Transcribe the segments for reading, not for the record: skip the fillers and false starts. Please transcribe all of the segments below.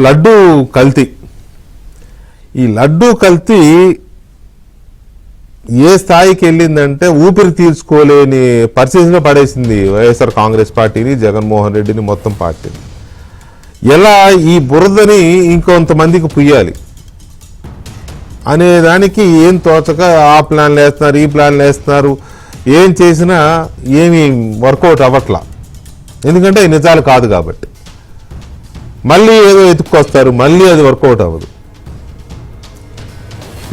లడ్డు కల్తీ. ఈ లడ్డు కల్తీ ఏ స్థాయికి వెళ్ళిందంటే ఊపిరి తీర్చుకోలేని పరిస్థితిలో పడేసింది వైఎస్ఆర్ కాంగ్రెస్ పార్టీని, జగన్మోహన్ రెడ్డిని, మొత్తం పార్టీని. ఎలా ఈ బురదని ఇంకొంతమందికి పుయ్యాలి అనే దానికి ఏం తోచక ఆ ప్లాన్లు వేస్తున్నారు, ఈ ప్లాన్లు వేస్తున్నారు. ఏం చేసినా ఏమి వర్కౌట్ అవ్వట్లా, ఎందుకంటే నిజాలు కాదు కాబట్టి. మళ్ళీ ఏదో ఎత్తుక్కొస్తారు, మళ్ళీ అది వర్కౌట్ అవ్వదు.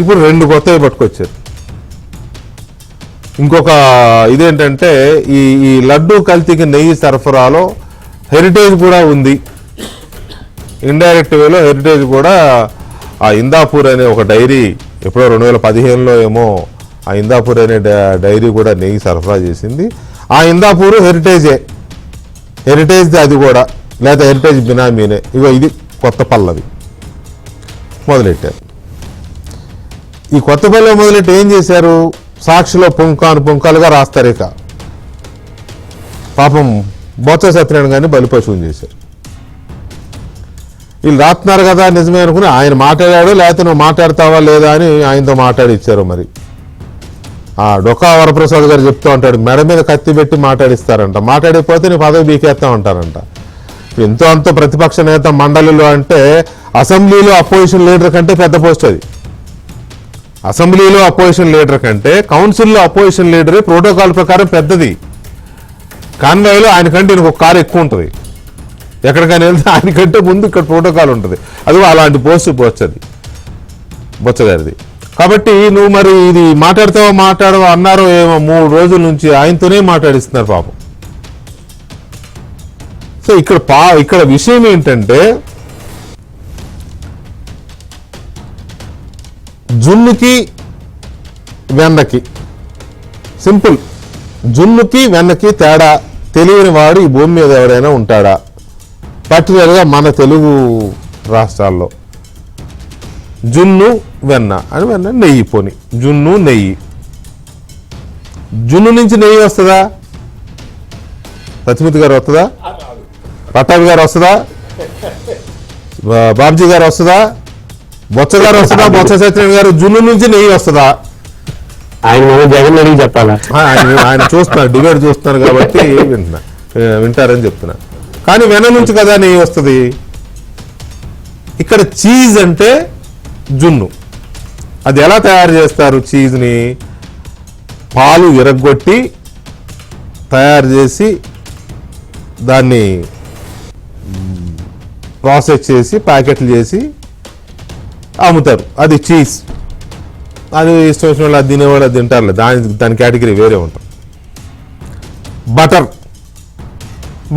ఇప్పుడు 2 కొత్తవి పట్టుకొచ్చారు. ఇంకొక ఇదేంటంటే ఈ లడ్డూ కల్తీకి నెయ్యి సరఫరాలో హెరిటేజ్ కూడా ఉంది. ఇండైరెక్ట్ వేలో హెరిటేజ్ కూడా ఆ ఇందాపూర్ అనే ఒక డైరీ ఎప్పుడో 2015లో ఏమో ఆ ఇందాపూర్ అనే డైరీ కూడా నెయ్యి సరఫరా చేసింది. ఆ ఇందాపూర్ హెరిటేజ్ది అది కూడా, లేదా హెరిటేజ్ బినామీనే. ఇది కొత్త పల్లవి మొదలెట్టారు. ఈ కొత్త పల్లవి మొదలెట్టి ఏం చేశారు? సాక్షిలో పుంకాలుగా రాస్తారు. ఇక పాపం బొత్స సత్యనారాయణ గారిని బలిపశువుని చేశారు. వీళ్ళు రాస్తున్నారు కదా నిజమే అనుకుని ఆయన మాట్లాడాడు, లేకపోతే నువ్వు మాట్లాడతావా లేదా అని ఆయనతో మాట్లాడిచ్చారు. మరి ఆ డొక్కా వరప్రసాద్ గారు చెప్తూ ఉంటాడు, మెడ మీద కత్తి పెట్టి మాట్లాడిస్తారంట, మాట్లాడిపోతే నీ పదవి బీకేస్తా ఉంటారంట. ఎంతో అంత ప్రతిపక్ష నేత మండలిలో అంటే అసెంబ్లీలో అపోజిషన్ లీడర్ కంటే పెద్ద పోస్ట్ అది. అసెంబ్లీలో అపోజిషన్ లీడర్ కంటే కౌన్సిల్లో అపోజిషన్ లీడరే ప్రోటోకాల్ ప్రకారం పెద్దది. కాన్వాయ్లో ఆయనకంటే ఇంకొక కారు ఎక్కువ ఉంటుంది. ఎక్కడికైనా వెళ్తే ఆయనకంటే ముందు ఇక్కడ ప్రోటోకాల్ ఉంటుంది. అది అలాంటి పోస్ట్ అది బొచ్చగారిది. కాబట్టి నువ్వు మరి ఇది మాట్లాడవా అన్నారో ఏమో 3 రోజుల నుంచి ఆయనతోనే మాట్లాడిస్తున్నారు పాపం. సో ఇక్కడ విషయం ఏంటంటే జున్నుకి వెన్నకి సింపుల్. జున్నుకి వెన్నకి తేడా తెలియని వాడు ఈ భూమి మీద ఎవరైనా ఉంటాడా? పర్టికులర్గా మన తెలుగు రాష్ట్రాల్లో జున్ను వెన్న అని, వెన్న నెయ్యి. పోని జున్ను నెయ్యి, జున్ను నుంచి నెయ్యి వస్తుందా? పచ్చిమితి గారు వస్తుందా? పట్టాభి గారు వస్తుందా? బాబ్జీ గారు వస్తుందా? బొత్స గారు వస్తుందా? బొత్స సత్యనారాయణ గారు జున్ను నుంచి నెయ్యి వస్తుందా? ఆయన జగన్ అడిగి చెప్పాలా? ఆయన చూస్తున్నారు, డిబేట్ చూస్తున్నారు కాబట్టి వింటారని చెప్తున్నా. కానీ వెన్న నుంచి కదా నెయ్యి వస్తుంది. ఇక్కడ చీజ్ అంటే జున్ను. అది ఎలా తయారు చేస్తారు? చీజ్ని పాలు విరగ్గొట్టి తయారు చేసి దాన్ని ప్రాసెస్ చేసి ప్యాకెట్లు చేసి అమ్ముతారు. అది చీజ్. అది ఇష్టం వచ్చిన వాళ్ళు అది తినేవాళ్ళు అది తింటారులే, దాని కేటగిరీ వేరే ఉంటుంది.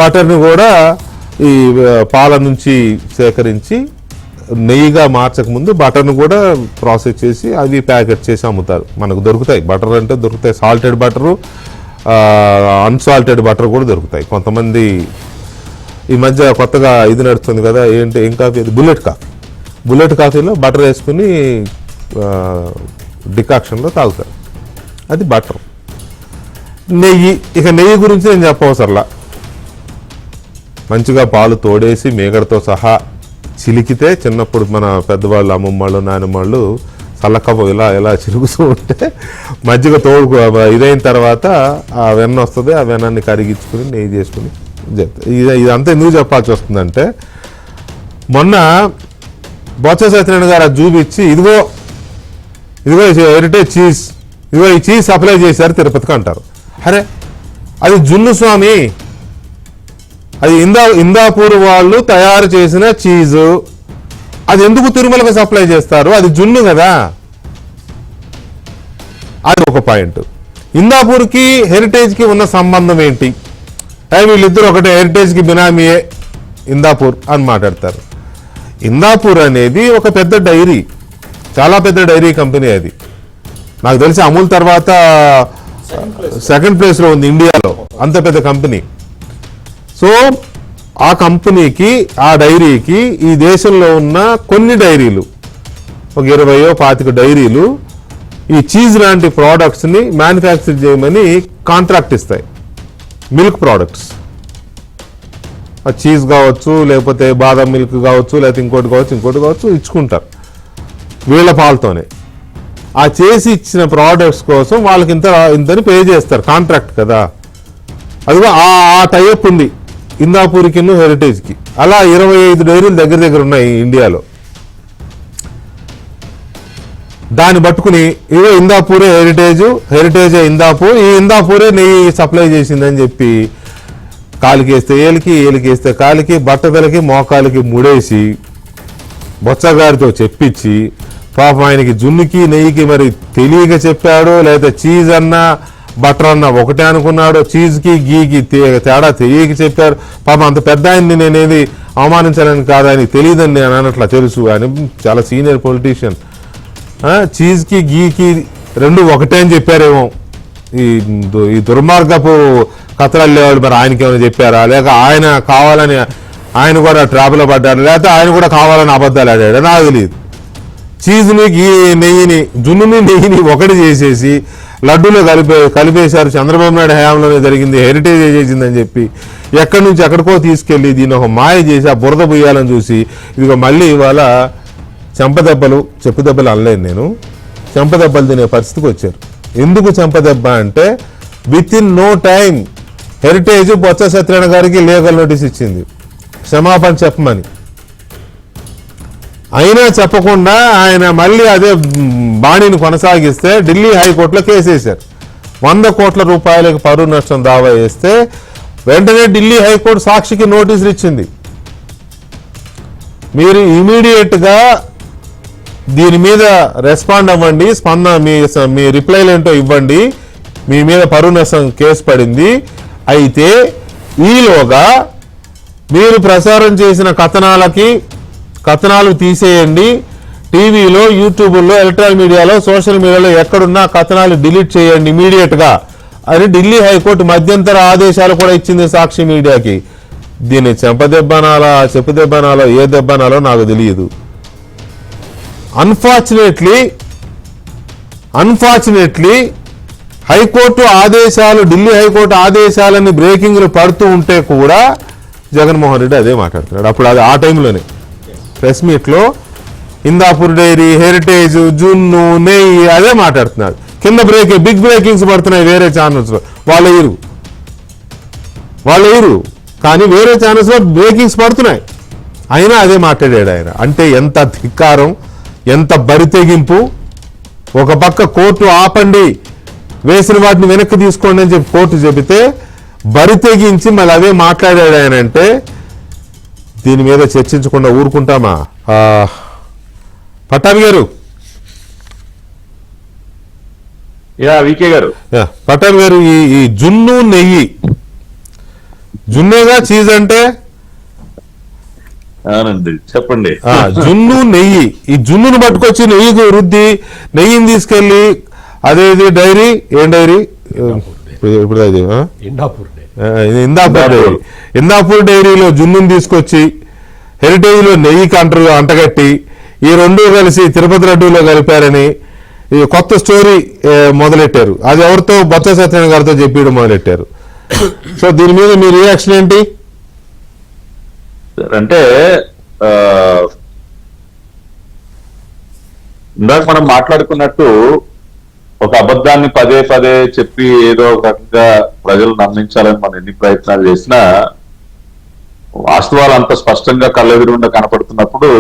బటర్ని కూడా ఈ పాల నుంచి సేకరించి నెయ్యిగా మార్చకముందు బటర్ను కూడా ప్రాసెస్ చేసి అవి ప్యాకెట్ చేసి అమ్ముతారు. మనకు దొరుకుతాయి బటర్ అంటే దొరుకుతాయి. సాల్టెడ్ బటరు, అన్సాల్టెడ్ బటర్ కూడా దొరుకుతాయి. కొంతమంది ఈ మధ్య కొత్తగా ఇది నడుస్తుంది కదా, ఏం కాఫీ అది? బుల్లెట్ కాఫీలో బటర్ వేసుకుని డికాక్షన్లో తాగుతారు. అది బటర్. నెయ్యి, ఇక నెయ్యి గురించి నేను చెప్పవసరలా. మంచిగా పాలు తోడేసి మేగడతో సహా చిలికితే, చిన్నప్పుడు మన పెద్దవాళ్ళు అమ్మమ్మళ్ళు నాయనమ్మళ్ళు చల్లకవ్వ ఇలా చిలుగుతూ ఉంటే మజ్జిగ తోడు ఇదైన తర్వాత ఆ వెన్న వస్తుంది. ఆ వెన్నాన్ని కరిగించుకుని నెయ్యి చేసుకుని ఇదంతా ఎందుకు చెప్పాల్సి వస్తుందంటే, మొన్న బొత్స సత్యనారాయణ గారు అది చూపించి ఇదిగో హెరిటేజ్ చీజ్, ఇదిగో ఈ చీజ్ సప్లై చేశారు తిరుపతికి అంటారు. అరే అది జున్ను స్వామి, అది ఇందాపూర్ వాళ్ళు తయారు చేసిన చీజు. అది ఎందుకు తిరుమలకు సప్లై చేస్తారు? అది జున్ను కదా. అది ఒక పాయింట్. ఇందాపూర్కి హెరిటేజ్కి ఉన్న సంబంధం ఏంటి? వీళ్ళిద్దరు ఒకటే, హెరిటేజ్కి బినామీయే ఇందాపూర్ అని మాట్లాడతారు. ఇందాపూర్ అనేది ఒక పెద్ద డైరీ, చాలా పెద్ద డైరీ కంపెనీ. అది నాకు తెలిసి అమూల్ తర్వాత సెకండ్ ప్లేస్లో ఉంది ఇండియాలో, అంత పెద్ద కంపెనీ. సో ఆ కంపెనీకి, ఆ డైరీకి ఈ దేశంలో ఉన్న కొన్ని డైరీలు, ఒక 20-25 డైరీలు ఈ చీజ్ లాంటి ప్రోడక్ట్స్ని మ్యానుఫ్యాక్చర్ చేయమని కాంట్రాక్ట్ ఇస్తాయి. మిల్క్ ప్రోడక్ట్స్ చీజ్ కావచ్చు, లేకపోతే బాదం మిల్క్ కావచ్చు, లేకపోతే ఇంకోటి కావచ్చు ఇచ్చుకుంటారు వీళ్ళ పాలతోనే. ఆ చేసి ఇచ్చిన ప్రోడక్ట్స్ కోసం వాళ్ళకి ఇంతని పే చేస్తారు, కాంట్రాక్ట్ కదా. అదిగో ఆ టైప్ ఉంది ఇందాపూర్కి హెరిటేజ్కి. అలా 25 డైరీలు దగ్గర ఉన్నాయి ఇండియాలో. దాన్ని పట్టుకుని ఇవో ఇందాపూరే హెరిటేజే ఇందాపూర్, ఈ ఇందాపూరే నెయ్యి సప్లై చేసిందని చెప్పి కాలికేస్తే ఏలికేస్తే కాలికి, బట్టతలకి, మోకాలికి ముడేసి బొత్సగారితో చెప్పించి పాపం ఆయనకి జున్నుకి నెయ్యికి మరి తెలియక చెప్పాడో, లేదా చీజ్ అన్నా బటర్ అన్నా ఒకటే అనుకున్నాడో, చీజ్కి గీకి తేడా తెలియక చెప్పారు. పాపం అంత పెద్ద ఆయన్ని నేనేది అవమానించాలని కాదు, ఆయనకి తెలియదని నేను అన్నట్లా తెలుసు. ఆయన చాలా సీనియర్ పొలిటీషియన్. చీజ్కి గీకి రెండు ఒకటే అని చెప్పారేమో ఈ దుర్మార్గపు కథలల్లేవాళ్ళు. మరి ఆయనకి ఏమైనా చెప్పారా, లేక ఆయన కావాలని ఆయన కూడా ట్రాప్లో పడ్డారు, లేకపోతే ఆయన కూడా కావాలని అబద్ధాలు ఆడాడు, నాకు తెలియదు. చీజ్ని నెయ్యిని జున్నుని నెయ్యిని ఒకటి చేసేసి లడ్డూలో కలిపేశారు. చంద్రబాబు నాయుడు హయాంలోనే జరిగింది, హెరిటేజ్ చేసిందని చెప్పి ఎక్కడి నుంచి ఎక్కడికో తీసుకెళ్ళి దీన్ని ఒక మాయ చేసి ఆ బురద పోయాలని చూసి ఇదిగో మళ్ళీ ఇవాళ చెప్పుదెబ్బలు అనలేను నేను, చెంపదెబ్బలు తినే పరిస్థితికి వచ్చారు. ఎందుకు చెంపదెబ్బ అంటే within no time Heritage Botsa Satyanarayana గారికి లీగల్ నోటీస్ ఇచ్చింది క్షమాపణ చెప్పమని. అయినా చెప్పకుండా ఆయన మళ్ళీ అదే బాణీని కొనసాగిస్తే ఢిల్లీ హైకోర్టులో కేసు వేశారు. 100 కోట్ల రూపాయలకు పరువు నష్టం దావా వేస్తే వెంటనే ఢిల్లీ హైకోర్టు సాక్షికి నోటీసులు ఇచ్చింది. మీరు ఇమీడియట్గా దీని మీద రెస్పాండ్ అవ్వండి, మీ రిప్లైలు ఏంటో ఇవ్వండి, మీ మీద పరువు నష్టం కేసు పడింది. అయితే ఈలోగా మీరు ప్రసారం చేసిన కథనాలు తీసేయండి, టీవీలో, యూట్యూబ్లో, ఎలక్ట్రానిక్ మీడియాలో, సోషల్ మీడియాలో ఎక్కడున్నా కథనాలు డిలీట్ చేయండి ఇమీడియట్గా అని ఢిల్లీ హైకోర్టు మధ్యంతర ఆదేశాలు కూడా ఇచ్చింది సాక్షి మీడియాకి. దీన్ని చెప్పుదెబ్బనాలో ఏ దెబ్బనాలో నాకు తెలియదు. అన్ఫార్చునేట్లీ హైకోర్టు ఆదేశాలు, ఢిల్లీ హైకోర్టు ఆదేశాలని బ్రేకింగ్లు పడుతూ ఉంటే కూడా జగన్మోహన్ రెడ్డి అదే మాట్లాడుతున్నాడు. అప్పుడు అది ఆ టైంలోనే ప్రెస్ మీట్లో ఇందాపూర్ డైరీ, హెరిటేజ్, జున్ను, నెయ్యి అదే మాట్లాడుతున్నాడు. కింద బిగ్ బ్రేకింగ్స్ పడుతున్నాయి వేరే ఛానల్స్లో, వాళ్ళు ఎయిరు కానీ వేరే ఛానల్స్లో బ్రేకింగ్స్ పడుతున్నాయి, అయినా అదే మాట్లాడాడు ఆయన. అంటే ఎంత ధిక్కారం, ఎంత బరితెగింపు. ఒక పక్క కోర్టు ఆపండి, వేసిన వాటిని వెనక్కి తీసుకోండి అని చెప్పి కోర్టు చెబితే బరి తెగించి మళ్ళీ అవే మాట్లాడాడు ఆయన. అంటే దీని మీద చర్చించకుండా ఊరుకుంటామా? పట్టాభి గారు, వికే గారు, పట్టాభి గారు, ఈ జున్ను నెయ్యి, జున్నేగా చీజ్ అంటే? చెప్పండి. జున్ను నెయ్యి, ఈ జున్నును పట్టుకొచ్చి నెయ్యికి రుద్ది నెయ్యిని తీసుకెళ్లి అదేది డైరీ, ఏం డైరీ ఇప్పుడు అది ఇందాపూర్ డైరీలో జున్నుని తీసుకొచ్చి హెరిటేజ్లో నెయ్యికి అంటగట్టి ఈ రెండు కలిసి తిరుపతి లడ్డూలో కలిపారని ఈ కొత్త స్టోరీ మొదలెట్టారు. అది ఎవరితో? బొత్స సత్యనారాయణ గారితో చెప్పడం మొదలెట్టారు. సో దీని మీద మీ రియాక్షన్ ఏంటి? అంటే ఇందాక మనం మాట్లాడుకున్నట్టు ఒక అబద్ధాన్ని పదే పదే చెప్పి ఏదో ఒక రకంగా ప్రజలు నమ్మించాలని మనం ఎన్ని ప్రయత్నాలు చేసినా వాస్తవాలు అంత స్పష్టంగా కళ్ళెదురుగుండా కనపడుతున్నప్పుడు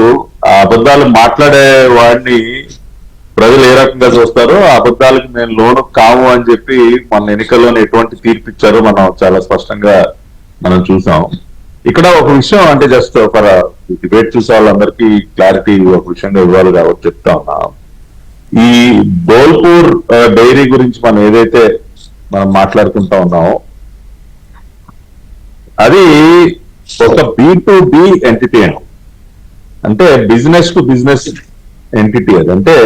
ఆ అబద్ధాలు మాట్లాడే వాడిని ప్రజలు ఏ రకంగా చూస్తారో ఆ అబద్ధాలకు మేము లోను కాము అని చెప్పి మన ఎన్నికల్లోనే ఎటువంటి తీర్పు ఇచ్చారో మనం చాలా స్పష్టంగా మనం చూసాం. ఇక్కడ ఒక విషయం, అంటే జస్ట్ ఫర్ డిబేట్ చూసే వాళ్ళందరికీ క్లారిటీ ఒక విషయంగా ఇవ్వాలి కాబట్టి చెప్తా ఉన్నా. ఈ బోల్పూర్ డైరీ గురించి మనం ఏదైతే మనం మాట్లాడుకుంటా ఉన్నామో అది ఒక B2B ఎంటిటీ అని, అంటే బిజినెస్ టు బిజినెస్ ఎంటిటీ. అది అంటే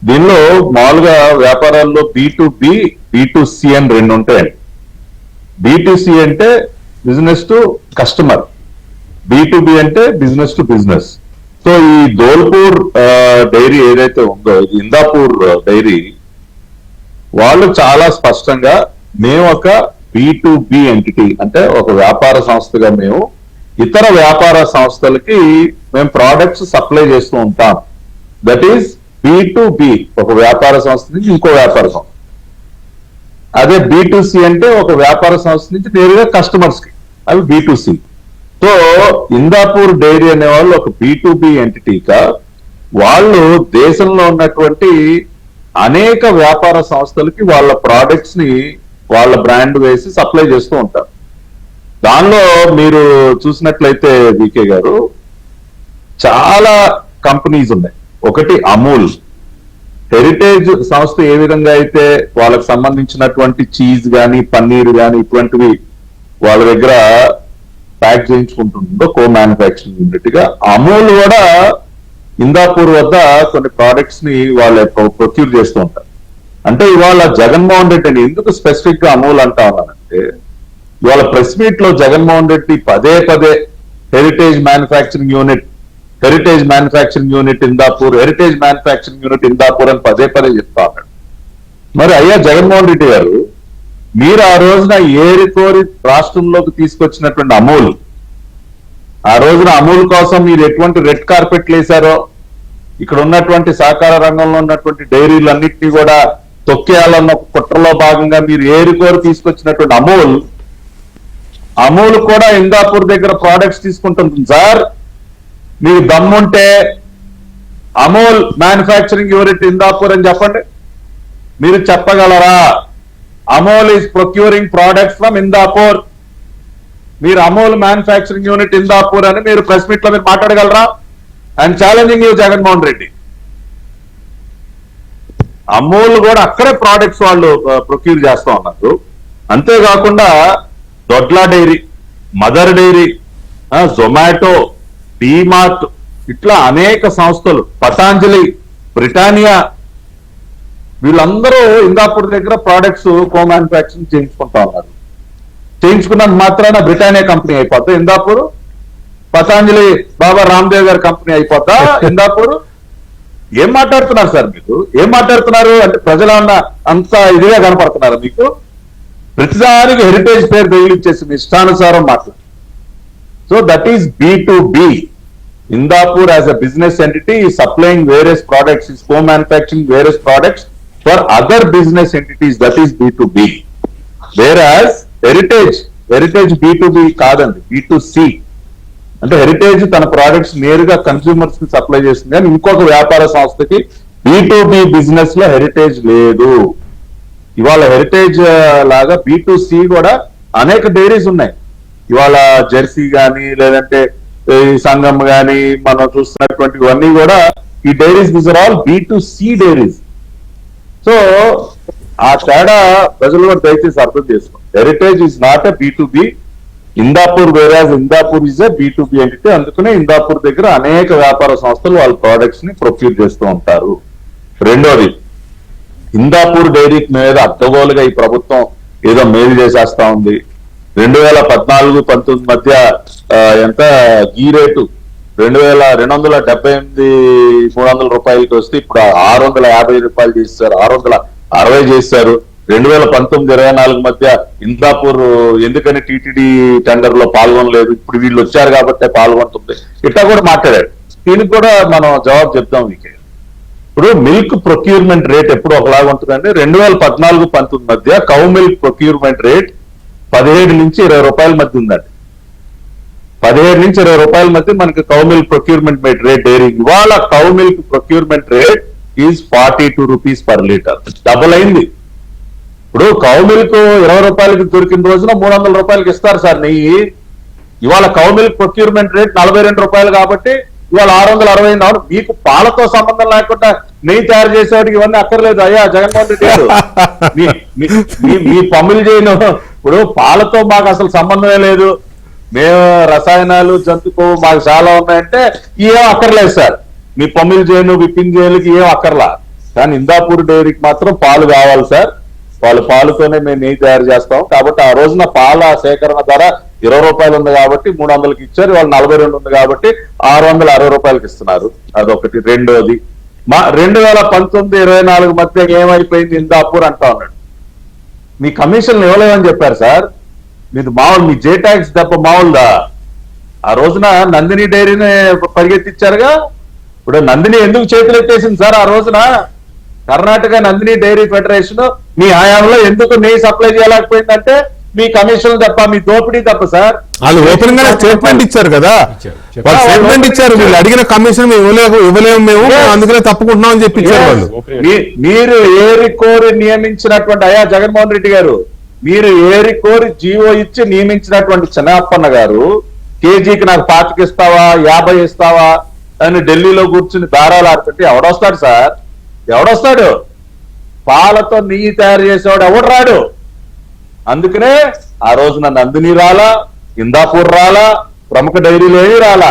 దీనిలో మామూలుగా వ్యాపారాల్లో B2B, B2C అని రెండు ఉంటాయండి. B2C అంటే బిజినెస్ టు కస్టమర్, B2B అంటే బిజినెస్ టు బిజినెస్. సో ఈ ధోల్పూర్ డైరీ ఏదైతే ఉందో, ఇందాపూర్ డైరీ, వాళ్ళు చాలా స్పష్టంగా మేము ఒక B2B ఎంటిటీ, అంటే ఒక వ్యాపార సంస్థగా మేము ఇతర వ్యాపార సంస్థలకి మేము ప్రోడక్ట్స్ సప్లై చేస్తూ ఉంటాం. దట్ ఈస్ B2B, ఒక వ్యాపార సంస్థ నుంచి ఇంకో వ్యాపార సంస్థ. అదే B2C అంటే ఒక వ్యాపార సంస్థ నుంచి నేరుగా కస్టమర్స్ కి, అవి B2C. సో ఇందాపూర్ డైరీ అనే వాళ్ళు ఒక B2B ఎంటిటీగా వాళ్ళు దేశంలో ఉన్నటువంటి అనేక వ్యాపార సంస్థలకి వాళ్ళ ప్రోడక్ట్స్ ని వాళ్ళ బ్రాండ్ వేసి సప్లై చేస్తూ ఉంటారు. దానిలో మీరు చూసినట్లయితే వికే గారు చాలా కంపెనీస్ ఉన్నాయి. ఒకటి అమూల్, హెరిటేజ్ సంస్థ ఏ విధంగా అయితే వాళ్ళకి సంబంధించినటువంటి చీజ్ గాని పన్నీర్ గాని ఇటువంటివి వాళ్ళ దగ్గర ప్యాక్ చేయించుకుంటుందో కో మ్యానుఫ్యాక్చరింగ్ యూనిట్ గా, అమూల్ కూడా ఇందాపూర్ వద్ద కొన్ని ప్రోడక్ట్స్ ని వాళ్ళు ప్రొక్యూర్ చేస్తూ ఉంటారు. అంటే ఇవాళ జగన్మోహన్ రెడ్డి అని ఎందుకు స్పెసిఫిక్ గా అమూల్ అంటా ఉన్నానంటే, ఇవాళ ప్రెస్ మీట్ లో జగన్మోహన్ రెడ్డి పదే పదే heritage manufacturing unit, heritage manufacturing unit Indapur, heritage manufacturing unit Indapur అని పదే పదే చెప్తా ఉన్నాడు. మరి అయ్యా జగన్మోహన్ రెడ్డి గారు, మీరు ఆ రోజున ఏరికోరి రాష్ట్రంలోకి తీసుకొచ్చినటువంటి అమూల్, ఆ రోజున అమూల్ కోసం మీరు ఎటువంటి రెడ్ కార్పెట్లు వేశారో, ఇక్కడ ఉన్నటువంటి సహకార రంగంలో ఉన్నటువంటి డైరీలన్నింటినీ కూడా తొక్కేయాలన్న ఒక కుట్రలో భాగంగా మీరు ఏరికోరి తీసుకొచ్చినటువంటి అమూల్ కూడా ఇందాపూర్ దగ్గర ప్రోడక్ట్స్ తీసుకుంటుంది. సార్ మీరు దమ్ముంటే అమూల్ మ్యానుఫ్యాక్చరింగ్ యూనిట్ ఇందాపూర్ అని చెప్పండి. మీరు చెప్పగలరా? Amul is procuring products from Indapur, మీరు అమూల్ మ్యానుఫ్యాక్చరింగ్ యూనిట్ ఇందాపూర్ అని మీరు ప్రెస్ మీట్ లో మీరు మాట్లాడగలరా? And challenging you Jaganmohan Reddy. Amul కూడా అక్కడే ప్రోడక్ట్స్ వాళ్ళు ప్రొక్యూర్ చేస్తా ఉన్నారు. అంతేకాకుండా Dodla dairy, mother dairy, Zomato, DMart, ఇట్లా అనేక సంస్థలు, పతాంజలి, బ్రిటానియా, వీళ్ళందరూ ఇందాపూర్ దగ్గర ప్రోడక్ట్స్ కో మ్యానుఫ్యాక్చరింగ్ చేయించుకుంటా ఉన్నారు. చేయించుకున్నంత మాత్రాన బ్రిటానియా కంపెనీ అయిపోద్దా ఇందాపూర్? పతాంజలి బాబా రామ్దేవ్ గారి కంపెనీ అయిపోద్దా ఇందాపూర్? ఏం మాట్లాడుతున్నారు సార్ మీరు? ఏం మాట్లాడుతున్నారు అంటే ప్రజలన్నా అంత ఇదిగా కనపడుతున్నారు మీకు? ప్రతిదానికి హెరిటేజ్ పేరు తగిలిచ్చేసి మీ ఇష్టానుసారం మాట్లాడు. So that is B2B. Indapur as a business entity is supplying various products, is co-manufacturing various products for other business entities. That is B2B. Whereas heritage B2B కాదండి, B2C. అంటే హెరిటేజ్ తన ప్రోడక్ట్స్ నేరుగా కన్స్యూమర్స్ కి supply చేస్తుంది, కానీ ఇంకొక వ్యాపార సంస్థకి B2B బిజినెస్ లో హెరిటేజ్ లేదు. ఇవాళ హెరిటేజ్ లాగా B2C కూడా అనేక డైరీస్ ఉన్నాయి. ఇవాళ జెర్సీ గాని లేదంటే ఈ సంఘం గాని మనం చూస్తున్నటువంటివన్నీ కూడా ఈ dairies, these are all B2C dairies. So ఆ తేడా ప్రజలు కూడా దయచేసి అర్థం చేసుకోండి. Heritage is not a B2B. Indapur వేరాజ్ Indapur is a B2B entity. అందుకనే ఇందాపూర్ దగ్గర అనేక వ్యాపార సంస్థలు వాళ్ళ ప్రోడక్ట్స్ ని ప్రొక్యూర్ చేస్తూ ఉంటారు. రెండోది, ఇందాపూర్ డైరీ మీద అడ్డగోలుగా ఈ ప్రభుత్వం ఏదో మేలు చేసేస్తా ఉంది. 2014-19 మధ్య ఎంత గీ రేటు 2,278-300 రూపాయలకి వస్తే ఇప్పుడు 650 రూపాయలు చేశారు, 660 చేశారు. 2019-24 మధ్య ఇందాపూర్ ఎందుకని టీటీడీ టెండర్ లో పాల్గొనలేదు, ఇప్పుడు వీళ్ళు వచ్చారు కాబట్టి పాల్గొంటుంది, ఇట్లా కూడా మాట్లాడాడు. దీనికి కూడా మనం జవాబు చెప్తాం మీకు. ఇప్పుడు మిల్క్ ప్రొక్యూర్మెంట్ రేట్ ఎప్పుడు ఒకలాగా ఉంటుందండి. 2014-19 మధ్య కౌ మిల్క్ ప్రొక్యూర్మెంట్ రేట్ 17 నుంచి 20 రూపాయల మధ్య ఉందండి. 17 నుంచి 20 రూపాయల మధ్య మనకి cow milk procurement rate dairy. ఇవాళ cow milk procurement rate is 42 rupees per litre, double అయింది. ఇప్పుడు కౌ మిల్క్ 20 రూపాయలకి దొరికిన రోజున 300 రూపాయలకి ఇస్తారు సార్ నెయ్యి. ఇవాళ కౌ మిల్క్ ప్రొక్యూర్మెంట్ రేట్ 42 రూపాయలు కాబట్టి ఇవాళ 660. మీకు పాలతో సంబంధం లేకుండా నెయ్యి తయారు చేసేవాడికి ఇవన్నీ అక్కర్లేదు. అయ్యా జగన్మోహన్ రెడ్డి గారు, మీ పమ్మిలు చేయను. ఇప్పుడు పాలతో మాకు అసలు సంబంధమే లేదు, మేము రసాయనాలు జంతు కొవ్వు మాకు చాలా ఉన్నాయంటే ఏం అక్కర్లేదు సార్. మీ పమ్మిలు చేయను విప్పింగ్ చేయలకి ఏం అక్కర్లా. కానీ ఇందాపూర్ డైరీకి మాత్రం పాలు కావాలి సార్. వాళ్ళ పాలుతోనే మేము నెయ్యి తయారు చేస్తాం. కాబట్టి ఆ రోజున పాల సేకరణ ధర 20 రూపాయలు ఉంది కాబట్టి 300కి ఇచ్చారు. వాళ్ళు 42 ఉంది కాబట్టి 660 రూపాయలకి ఇస్తున్నారు. అదొకటి. రెండోది, 2019-24 మధ్య ఏమైపోయింది ఇందాపూర్ అంటా ఉన్నాడు. మీ కమిషన్లు ఇవ్వలేమని చెప్పారు సార్. మీది మామూలు మీ జే ట్యాక్స్ తప్ప మామూలుదా? ఆ రోజున నందిని డైరీని పరిగెత్తిచ్చారుగా. ఇప్పుడు నందిని ఎందుకు చేతులు ఎత్తేసింది సార్ ఆ రోజున? కర్ణాటక నందిని డైరీ ఫెడరేషన్ మీ హయాంలో ఎందుకు నెయ్యి సప్లై చేయలేకపోయిందంటే మీ కమిషన్లు తప్ప, మీ దోపిడీ తప్ప సార్. వాళ్ళు ఓపెన్ గా స్టేట్మెంట్ ఇచ్చారు కదా, వాళ్ళు స్టేట్మెంట్ ఇచ్చారు, వీళ్ళు అడిగిన కమిషన్ మేము ఇవ్వలేము మేము అందుకనే తప్పుకుంటున్నాం అని చెప్పి ఇచ్చారు వాళ్ళు. మీరు ఏరి కోరి నియమించినటువంటి అయ్యా జగన్మోహన్ రెడ్డి గారు, మీరు ఏరి కోరి జీవో ఇచ్చి నియమించినటువంటి చెన్నప్పన్న గారు కేజీకి నాకు 25 ఇస్తావా 50 ఇస్తావా అని ఢిల్లీలో కూర్చుని దారాలు ఆడుతుంటే ఎవడొస్తాడు సార్? ఎవడొస్తాడు? పాలతో నెయ్యి తయారు చేసేవాడు ఎవడు రాడు. అందుకనే ఆ రోజున నందిని రాలా, ఇందాపూర్ రాలా, ప్రముఖ డైరీలు ఏమీ రాలా.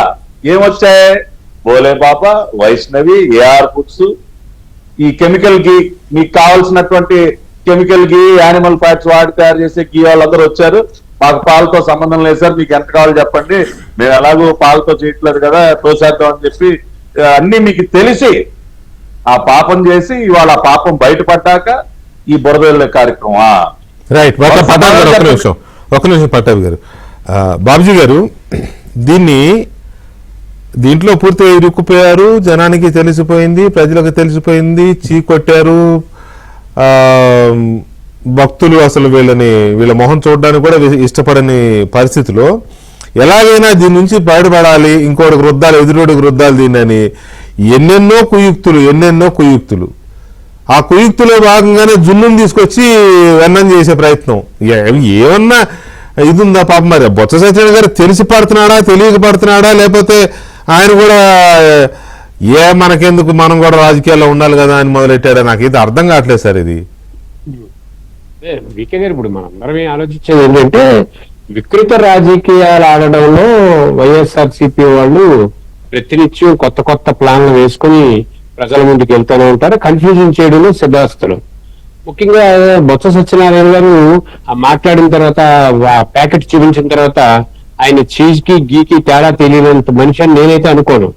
ఏమొచ్చాయి? బోలే పాప, వైష్ణవి, ఏఆర్ ఫుడ్స్, ఈ కెమికల్ కి మీకు కావాల్సినటువంటి కెమికల్ కి యానిమల్ ఫ్యాట్స్ వాడి తయారు చేసే గీ వాళ్ళందరూ వచ్చారు. మాకు పాలతో సంబంధం లేదు సార్, మీకు ఎంత కావాలో చెప్పండి, మేము ఎలాగో పాలతో చేయట్లేదు కదా తోసేద్దాం అని చెప్పి అన్ని మీకు తెలిసి ఆ పాపం చేసి ఇవాళ ఆ పాపం బయటపడ్డాక ఈ బురద వెళ్ళే కార్యక్రమం. రైట్. పట్టాభి గారు ఒక నిమిషం పట్టాభి గారు, బాబుజీ గారు దీంట్లో పూర్తిగా ఇరుక్కుపోయారు, జనానికి తెలిసిపోయింది, ప్రజలకు తెలిసిపోయింది, చీకొట్టారు, భక్తులు అసలు వీళ్ళ మొహం చూడడానికి కూడా ఇష్టపడని పరిస్థితిలో ఎలాగైనా దీని నుంచి బయటపడాలి, ఇంకోటికి రుద్దాలి, ఎదురుడికి రుద్దాలి దీన్ని ఎన్నెన్నో కుయుక్తులు. ఆ కుయుక్తులో భాగంగానే జున్నుని తీసుకొచ్చి వెన్నం చేసే ప్రయత్నం. ఏమన్నా ఇది ఉందా పాపం? మరి బొత్స సత్యనారాయణ గారు తెలిసి పడుతున్నాడా, తెలియక పడుతున్నాడా, లేకపోతే ఆయన కూడా మనకెందుకు, మనం కూడా రాజకీయాల్లో ఉండాలి కదా అని మొదలెట్టాడా? నాకు ఇది అర్థం కావట్లేదు సార్. ఇది వికే గారు, ఇప్పుడు మనందరం ఆలోచించేది ఏంటంటే వికృత రాజకీయాలు ఆడడంలో వైఎస్ఆర్సీపీ వాళ్ళు ప్రతినిత్యం కొత్త ప్లాన్లు వేసుకుని ప్రజల ముందుకు వెళ్తూనే ఉంటారు, కన్ఫ్యూజన్ చేయడంలో సిద్ధాస్తులు. ముఖ్యంగా బొత్స సత్యనారాయణ గారు మాట్లాడిన తర్వాత, ప్యాకెట్ చూపించిన తర్వాత ఆయన చీజ్ కి గీకి తేడా తెలియనంత మనిషి అని నేనైతే అనుకోను.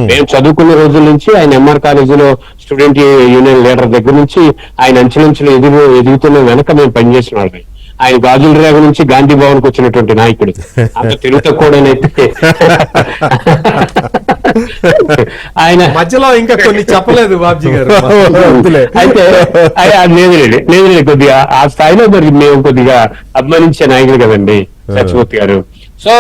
మేము చదువుకున్న రోజుల నుంచి ఆయన ఎంఆర్ కాలేజీలో స్టూడెంట్ యూనియన్ లీడర్ దగ్గర నుంచి ఆయన అంచెలంచెలు ఎదుగుతున్న వెనక మేము పనిచేసిన వాళ్ళని. ఆయన గాజుల రేగ నుంచి గాంధీ భవన్ కు వచ్చినటువంటి నాయకుడు, అంత తెలుగు తక్కువడనైతే ఆయన మధ్యలో ఇంకా కొన్ని చెప్పలేదు బాబ్జీ గారు. అయితే లేదు కొద్దిగా ఆ స్థాయిలో మరి మేము కొద్దిగా అభిమానించే నాయకుడు కదండి సత్యమూర్తి గారు. సో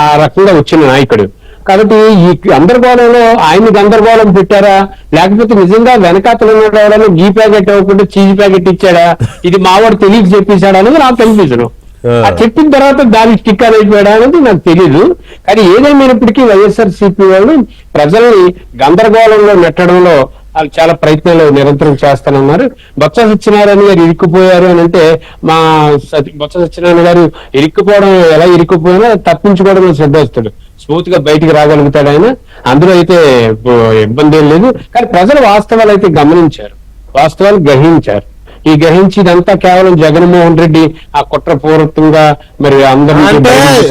ఆ రకంగా వచ్చిన నాయకుడు కాబట్టి ఈ గందరగోళంలో ఆయన్ని గందరగోళం పెట్టారా, లేకపోతే నిజంగా వెనకాతలు ఉన్నాడు గీ ప్యాకెట్ ఇవ్వకుండా చీజ్ ప్యాకెట్ ఇచ్చాడా, ఇది మావాడు తెలియక చెప్పేశాడా అనేది నాకు కనిపించను. ఆ చెప్పిన తర్వాత దానికి స్టిక్కర్ అయిపోయాడా అనేది నాకు తెలియదు. కానీ ఏదేమైనప్పటికీ వైఎస్ఆర్సీపీ వాళ్ళు ప్రజల్ని గందరగోళంలో నెట్టడంలో వాళ్ళు చాలా ప్రయత్నాలు నిరంతరం చేస్తానన్నారు. బొత్స సత్యనారాయణ గారు ఇరుక్కుపోయారు అని అంటే, మా బొత్స సత్యనారాయణ గారు ఇరుక్కుపోవడం ఎలా ఇరుక్కుపోయినా తప్పించుకోవడం సిద్ధేస్తాడు, స్మూత్ గా బయటికి రాగలుగుతాడు ఆయన, అందులో అయితే ఇబ్బంది ఏం లేదు. కానీ ప్రజలు వాస్తవాలు అయితే గమనించారు, వాస్తవాలు గ్రహించారు. ఈ గ్రహించి ఇదంతా కేవలం జగన్మోహన్ రెడ్డి ఆ కుట్రపూర్వకంగా మరి అందరూ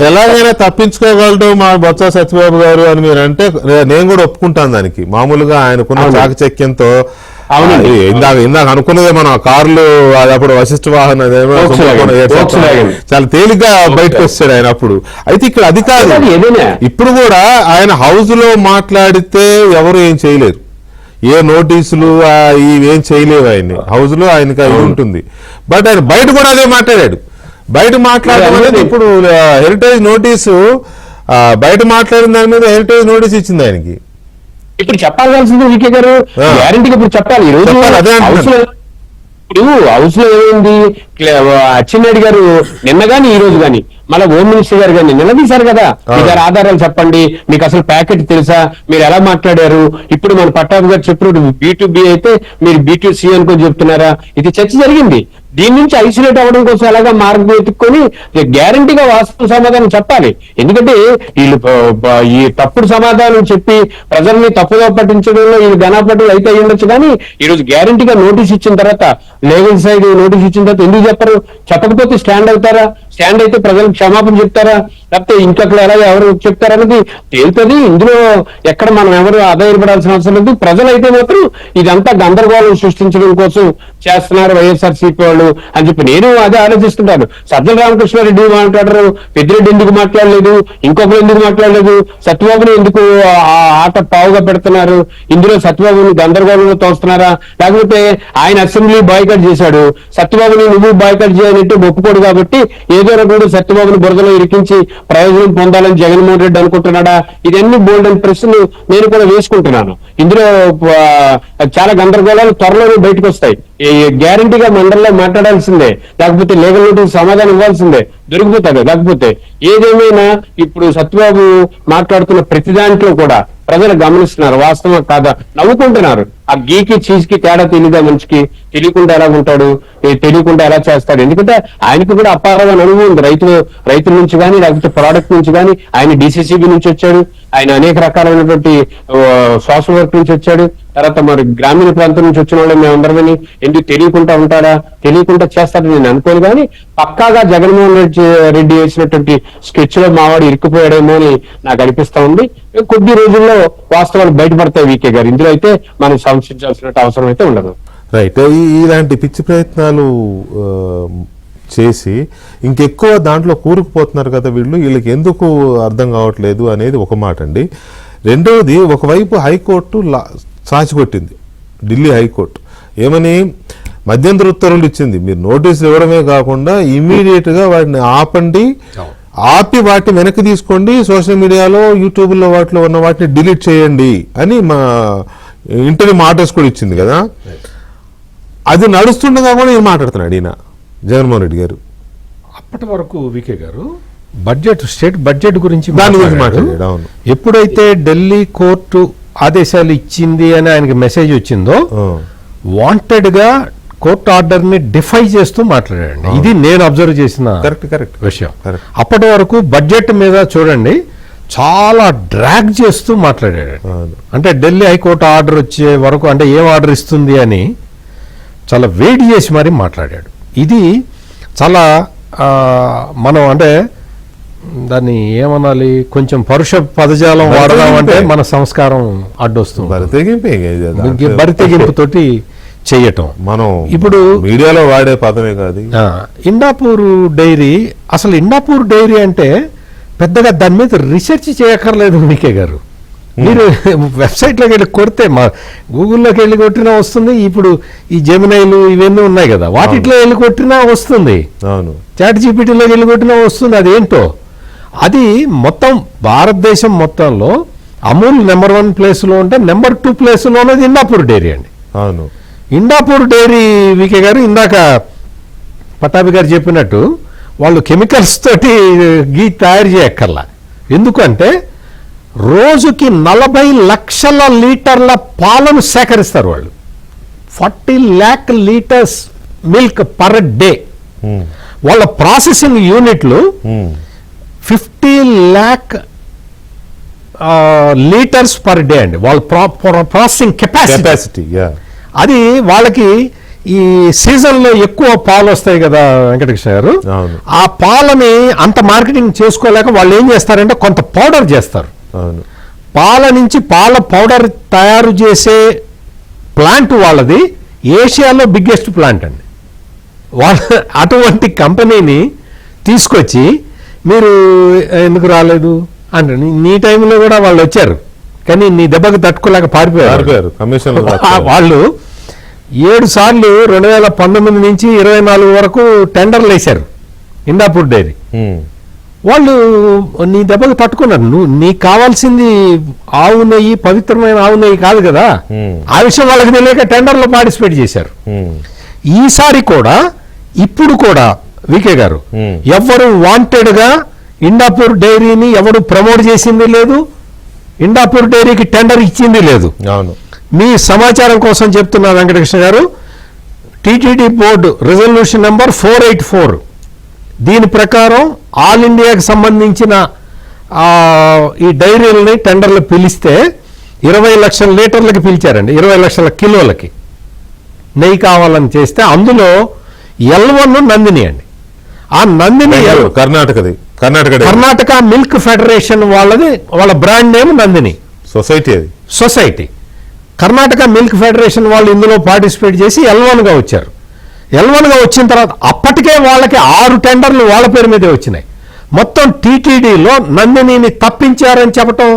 ఎలాగైనా తప్పించుకోగలడు మా బొత్స సత్యబాబు గారు అని మీరు అంటే నేను కూడా ఒప్పుకుంటాను దానికి. మామూలుగా ఆయనకున్న చాకచక్యంతో ఇందాక అనుకున్నదే మనం కార్లు అప్పుడు వశిష్ఠ వాహన చాలా తేలిగ్గా బయటకు వచ్చాడు ఆయన అప్పుడు. అయితే ఇక్కడ అది కాదు, ఇప్పుడు కూడా ఆయన హౌస్ లో మాట్లాడితే ఎవరు ఏం చేయలేరు, ఏ నోటీసులు ఇవేం చేయలేవు. ఆయన్ని హౌస్ లో ఆయనకి అది ఉంటుంది. బట్ ఆయన బయట కూడా అదే మాట్లాడాడు. బయట మాట్లాడడం అనేది ఇప్పుడు హెరిటేజ్ నోటీసు, బయట మాట్లాడిన దాని మీద హెరిటేజ్ నోటీస్ ఇచ్చింది ఆయనకి. ఇప్పుడు చెప్పాల్సింది వికే గారు, గ్యారంటీగా ఇప్పుడు చెప్పాలి. ఈ రోజు ఇప్పుడు హౌస్ లో ఏమైంది, అచ్చెన్నాయుడు గారు నిన్న గాని ఈ రోజు గాని మళ్ళీ హోమ్ మినిస్టర్ గారు కానీ నిలదీశారు కదా, మీ గారు ఆధారాలు చెప్పండి, మీకు అసలు ప్యాకెట్ తెలుసా, మీరు ఎలా మాట్లాడారు. ఇప్పుడు మన పట్టాభి గారు చెప్పినప్పుడు B2B అయితే మీరు B2C అనుకొని చెప్తున్నారా, ఇది చర్చ జరిగింది. దీని నుంచి ఐసోలేట్ అవ్వడం కోసం ఎలాగా మార్గం వెతుక్కొని గ్యారంటీగా వాస్తవ సమాధానం చెప్పాలి. ఎందుకంటే వీళ్ళు ఈ తప్పుడు సమాధానం చెప్పి ప్రజల్ని తప్పుగా పట్టించడంలో వీళ్ళు ఘనాపట్టులు అయితే ఉండొచ్చు. కానీ ఈ రోజు గ్యారంటీగా నోటీస్ ఇచ్చిన తర్వాత లీగల్ సైడ్ నోటీస్ ఇచ్చిన తర్వాత ఎందుకు చెప్పరు? చెప్పకపోతే స్టాండ్ అవుతారా? స్టాండ్ అయితే ప్రజలకు క్షమాపణ చెప్తారా? లేకపోతే ఇంకక్కడ ఎలా ఎవరు చెప్తారన్నది తేలుతుంది. ఇందులో ఎక్కడ మనం ఎవరు ఆధారపడాల్సిన అవసరం లేదు. ప్రజలైతే మాత్రం ఇదంతా గందరగోళం సృష్టించడం కోసం చేస్తున్నారు వైఎస్ఆర్సీపీ వాళ్ళు అని చెప్పి నేను అదే ఆలోచిస్తుంటాను. సజ్జల రామకృష్ణారెడ్డి మాట్లాడరు, పెద్దిరెడ్డి ఎందుకు మాట్లాడలేదు, ఇంకొకరు ఎందుకు మాట్లాడలేదు, సత్యబాబుని ఎందుకు ఆ ఆట పావుగా పెడుతున్నారు, ఇందులో సత్యబాబుని గందరగోళంలో తోస్తున్నారా? లేకపోతే ఆయన అసెంబ్లీ బాయ్కాట్ చేశాడు, సత్యబాబుని నువ్వు బాయ్కాట్ చేయాలంటే ఒప్పుకోడు కాబట్టి ఏదో రకంగా సత్యబాబుని బురదలో ఇరికించి ప్రయోజనం పొందాలని జగన్మోహన్ రెడ్డి అనుకుంటున్నాడా? ఇదన్నీ బోల్డ్ అండ్ ప్రశ్నలు నేను కూడా వేసుకుంటున్నాను. ఇందులో చాలా గందరగోళాలు త్వరలోనే బయటకు వస్తాయి. గ్యారంటీగా మండలిలో మాట్లాడాల్సిందే, లేకపోతే లీగల్ నోటీస్ సమాధానం ఇవ్వాల్సిందే, దొరికిపోతాడు. లేకపోతే ఏదేమైనా ఇప్పుడు సత్యబాబు మాట్లాడుతున్న ప్రతి దాంట్లో కూడా ప్రజలు గమనిస్తున్నారు, వాస్తవం కాదా, నవ్వుకుంటున్నారు. ఆ గీకి చీజ్కి తేడా తెలియదా మనిషికి? తెలియకుండా ఎలా ఉంటాడు, తెలియకుండా ఎలా చేస్తాడు? ఎందుకంటే ఆయనకు కూడా అపారమైన అనుభవం ఉంది. రైతుల నుంచి కానీ లేకపోతే ప్రోడక్ట్ నుంచి కానీ. ఆయన డిసిసిబి నుంచి వచ్చాడు, ఆయన అనేక రకాలైనటువంటి సోషల్ వర్క్ నుంచి వచ్చాడు. తర్వాత మరి గ్రామీణ ప్రాంతం నుంచి వచ్చిన వాళ్ళు మేమందరమని ఎందుకు తెలియకుండా ఉంటాడా, తెలియకుండా చేస్తాడని నేను అనుకోను. కానీ పక్కాగా జగన్మోహన్ రెడ్డి వేసినటువంటి స్కెచ్ లో మావాడు ఇరుక్కుపోయాడేమో అని నాకు అనిపిస్తా ఉంది. కొద్ది రోజుల్లో వాస్తవాలు బయటపడతాయి వీకే గారు. ఇందులో అయితే మనం సంశయించాల్సిన అవసరం అయితే ఉండదు. రైట్. ఇలాంటి పిచ్చి ప్రయత్నాలు చేసి ఇంకెక్కువ దాంట్లో కూరుకుపోతున్నారు కదా వీళ్ళకి ఎందుకు అర్థం కావట్లేదు అనేది ఒక మాట అండి. రెండవది, ఒకవైపు హైకోర్టు సాచికొట్టింది, ఢిల్లీ హైకోర్టు ఏమని మధ్యంతర ఉత్తర్వులు ఇచ్చింది. మీరు నోటీసులు ఇవ్వడమే కాకుండా ఇమీడియట్ గా వాటిని ఆపండి, ఆపి వాటిని వెనక్కి తీసుకోండి, సోషల్ మీడియాలో యూట్యూబ్లో వాటిలో ఉన్న వాటిని డిలీట్ చేయండి అని మా ఇంటర్వ్యూ ఆర్డర్స్ కూడా ఇచ్చింది కదా. అది నడుస్తుండగా కూడా ఈయన మాట్లాడుతున్నాడు, ఈయన జగన్మోహన్ రెడ్డి గారు. అప్పటి వరకు వికే గారు స్టేట్ బడ్జెట్ గురించి దాని గురించి మాట్లాడాడు. అవును. ఎప్పుడైతే ఢిల్లీ కోర్టు ఆదేశాలు ఇచ్చింది అని ఆయనకి మెసేజ్ వచ్చిందో వాంటెడ్ గా కోర్టు ఆర్డర్ ని డిఫై చేస్తూ మాట్లాడాడు. ఇది నేను అబ్జర్వ్ చేసిన కరెక్ట్ విషయం. అప్పటి వరకు బడ్జెట్ మీద చూడండి చాలా డ్రాగ్ చేస్తూ మాట్లాడాడు. అంటే ఢిల్లీ హైకోర్టు ఆర్డర్ వచ్చే వరకు, అంటే ఏం ఆర్డర్ ఇస్తుంది అని చాలా వెయిట్ చేసి మరీ మాట్లాడాడు. ఇది చాలా మనం అంటే దాన్ని ఏమనాలి, కొంచెం పరుష పదజాలం వాడదామంటే మన సంస్కారం అడ్డొస్తుంది. బరితెగింపుతోటి చేయటం మనం ఇప్పుడు మీడియాలో వాడే పదమే కాదు. ఇండాపూర్ డైరీ, అసలు ఇండాపూర్ డైరీ అంటే పెద్దగా దాని మీద రీసెర్చ్ చేయక్కర్లేదు మీకే గారు. మీరు వెబ్సైట్లోకి వెళ్ళి కొడితే, మా గూగుల్లోకి వెళ్ళి కొట్టినా వస్తుంది. ఇప్పుడు ఈ జెమినైలు ఇవన్నీ ఉన్నాయి కదా, వాటిలో వెళ్ళి కొట్టినా వస్తుంది. అవును, చాట్ జీపీటీలోకి వెళ్ళి కొట్టినా వస్తుంది. అదేంటో అది మొత్తం భారతదేశం మొత్తంలో అమూల్ నెంబర్ 1 ప్లేస్లో ఉంటే నెంబర్ 2 ప్లేస్లో ఉన్నది ఇండాపూర్ డైరీ అండి. అవును, ఇండాపూర్ డైరీ వికే గారు ఇందాక పటాభి గారు చెప్పినట్టు వాళ్ళు కెమికల్స్ తోటి గీ తయారు చేయక్కర్లా. ఎందుకంటే రోజుకి 40 లక్షల లీటర్ల పాలను సేకరిస్తారు వాళ్ళు. 40 lakh litres milk per day. వాళ్ళ ప్రాసెసింగ్ యూనిట్లు 50 lakh లీటర్స్ పర్ డే అండి. వాళ్ళ ప్రాసెసింగ్ కెపాసిటీ. అది వాళ్ళకి ఈ సీజన్లో ఎక్కువ పాలు వస్తాయి కదా వెంకటకృష్ణ గారు, ఆ పాలని అంత మార్కెటింగ్ చేసుకోలేక వాళ్ళు ఏం చేస్తారంటే కొంత పౌడర్ చేస్తారు. పాల నుంచి పాల పౌడర్ తయారు చేసే ప్లాంట్ వాళ్ళది ఏషియాలో బిగ్గెస్ట్ ప్లాంట్ అండి. వాళ్ళ అటువంటి కంపెనీని తీసుకొచ్చి మీరు ఎందుకు రాలేదు అంటే, నీ టైంలో కూడా వాళ్ళు వచ్చారు కానీ నీ దెబ్బకు తట్టుకోలేక పారిపోయారు. వాళ్ళు 7 సార్లు 2019 నుంచి 24 వరకు టెండర్లు వేశారు ఇండాపూర్ డైరీ. వాళ్ళు నీ దెబ్బకు తట్టుకున్నారు. నీకు కావాల్సింది ఆవు నెయ్యి, పవిత్రమైన ఆవు నెయ్యి కాదు కదా. ఆ విషయం వాళ్ళకి తెలియక టెండర్లో పార్టిసిపేట్ చేశారు. ఈసారి కూడా, ఇప్పుడు కూడా వికే గారు ఎవరు వాంటెడ్ గా ఇండాపూర్ డైరీని ఎవరు ప్రమోట్ చేసింది లేదు, ఇండాపూర్ డైరీకి టెండర్ ఇచ్చింది లేదు. మీ సమాచారం కోసం చెప్తున్నా వెంకటకృష్ణ గారు, టీటీడీ బోర్డు రిజల్యూషన్ నెంబర్ 484 దీని ప్రకారం ఆల్ ఇండియాకి సంబంధించిన ఈ డైరీలని టెండర్లు పిలిస్తే 20 లక్షల లీటర్లకి పిలిచారండి, 20 లక్షల కిలోలకి. నెయ్యి కావాలని చేస్తే అందులో L1 నందిని అండి. ఆ నందిని కర్ణాటక మిల్క్ ఫెడరేషన్ వాళ్ళ brand name Nandini society. Karnataka milk federation వాళ్ళు ఇందులో పార్టిసిపేట్ చేసి L1గా వచ్చారు. L1గా వచ్చిన తర్వాత అప్పటికే వాళ్ళకి 6 టెండర్లు వాళ్ళ పేరు మీదే వచ్చినాయి. మొత్తం టీటీడీలో నందినిని తప్పించారని చెప్పటం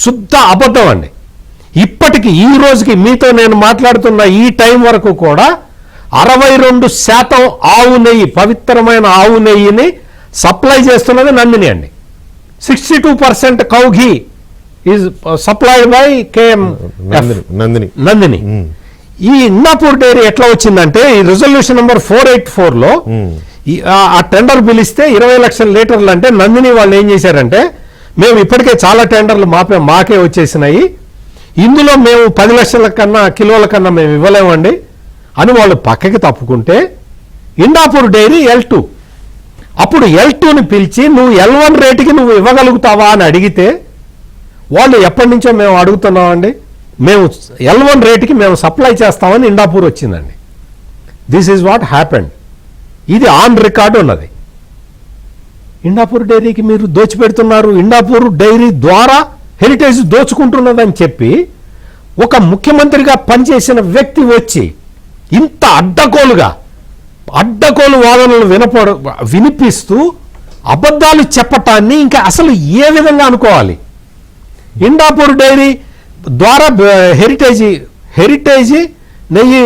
శుద్ధ అబద్ధం అండి. ఇప్పటికి ఈ రోజుకి మీతో నేను మాట్లాడుతున్న ఈ టైం వరకు కూడా 62% ఆవు నెయ్యి, పవిత్రమైన ఆవు నెయ్యిని సప్లై చేస్తున్నది నందిని అండి. 62% cow ghee is supplied by KM Nandini. ఈ ఇన్నాపూర్ డైరీ ఎట్లా వచ్చిందంటే ఈ రిజల్యూషన్ నెంబర్ 484లో ఆ టెండర్ పిలిస్తే 20 లక్షల లీటర్లు అంటే నందిని వాళ్ళు ఏం చేశారంటే మేము ఇప్పటికే చాలా టెండర్లు మాకే వచ్చేసినాయి, ఇందులో మేము 10 లక్షల కిలోల కన్నా మేము ఇవ్వలేమండి అని వాళ్ళు పక్కకి తప్పుకుంటే ఇండాపూర్ డైరీ L2 అప్పుడు L2ని పిలిచి నువ్వు L1 రేటుకి నువ్వు ఇవ్వగలుగుతావా అని అడిగితే వాళ్ళు ఎప్పటి నుంచో మేము అడుగుతున్నామండి, మేము L1 రేటుకి మేము సప్లై చేస్తామని ఇండాపూర్ వచ్చిందండి. This is what happened. ఇది ఆన్ రికార్డు ఉన్నది. ఇండాపూర్ డైరీకి మీరు దోచిపెడుతున్నారు, ఇండాపూర్ డైరీ ద్వారా హెరిటేజ్ దోచుకుంటున్నదని చెప్పి ఒక ముఖ్యమంత్రిగా పనిచేసిన వ్యక్తి వచ్చి ఇంత అడ్డకోలు వాదనలు వినిపిస్తూ అబద్ధాలు చెప్పటాన్ని ఇంకా అసలు ఏ విధంగా అనుకోవాలి? ఇండాపూర్ డైరీ ద్వారా హెరిటేజ్ నెయ్యి